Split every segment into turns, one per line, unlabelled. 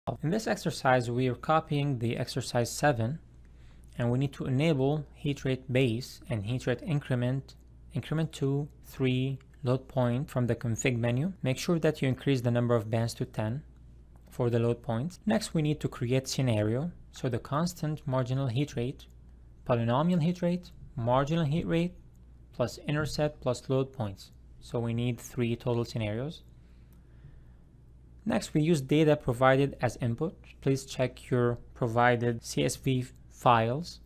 In this exercise, we are copying the exercise 7, and we need to enable heat rate base and heat rate increment 2, 3, load point from the config menu. Make sure that you increase the number of bands to 10 for the load points. Next, we need to create scenario. So the constant marginal heat rate, polynomial heat rate, marginal heat rate, plus intercept plus load points. So we need 3 total scenarios. Next, we use data provided as input. Please check your provided CSV files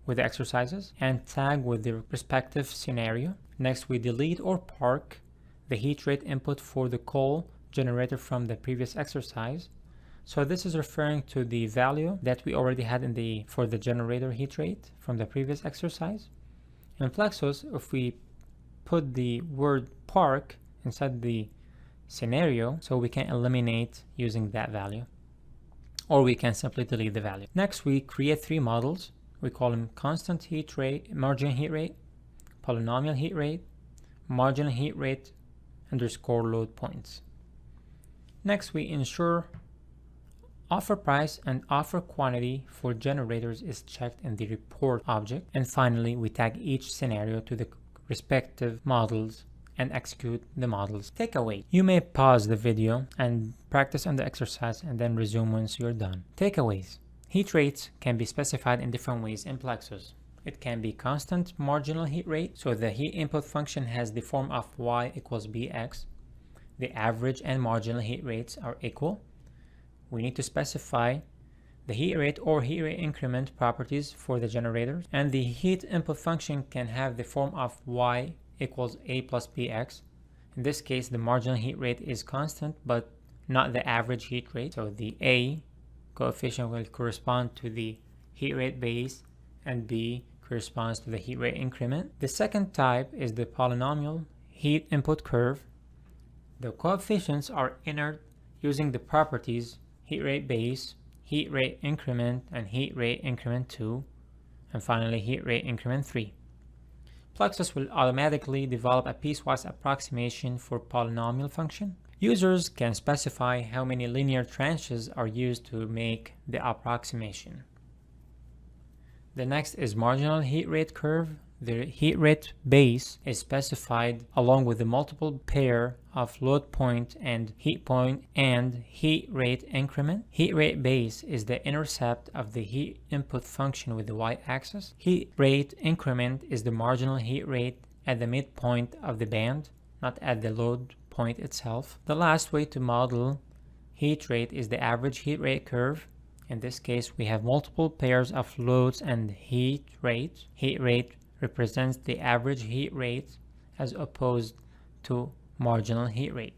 with the exercises and tag with the respective scenario. Next, we delete or park the heat rate input for the call generated from the previous exercise. So this is referring to the value that we already had for the generator heat rate from the previous exercise. In PLEXOS, if we put the word park inside the scenario, so we can eliminate using that value, or we can simply delete the value. Next, we create 3 models. We call them constant heat rate, marginal heat rate, polynomial heat rate, marginal heat rate underscore load points. Next, we ensure offer price and offer quantity for generators is checked in the report object. And finally, we tag each scenario to the respective models and execute the models. Takeaway: you may pause the video and practice on the exercise and then resume once you're done. Takeaways: heat rates can be specified in different ways in PLEXOS. It can be constant marginal heat rate, so the heat input function has the form of y equals bx. The average and marginal heat rates are equal. We need to specify the heat rate or heat rate increment properties for the generators, and the heat input function can have the form of y equals a plus bx. In this case, the marginal heat rate is constant but not the average heat rate, so the a coefficient will correspond to the heat rate base and b corresponds to the heat rate increment. The second type is the polynomial heat input curve. The coefficients are entered using the properties heat rate base, heat rate increment, and heat rate increment 2, and finally heat rate increment 3. PLEXOS will automatically develop a piecewise approximation for polynomial function. Users can specify how many linear tranches are used to make the approximation. The next is marginal heat rate curve. The heat rate base is specified along with the multiple pair of load point and heat rate increment. Heat rate base is the intercept of the heat input function with the y-axis. Heat rate increment is the marginal heat rate at the midpoint of the band, not at the load point itself. The last way to model heat rate is the average heat rate curve. In this case, we have multiple pairs of loads and heat rate. Heat rate represents the average heat rate as opposed to marginal heat rate.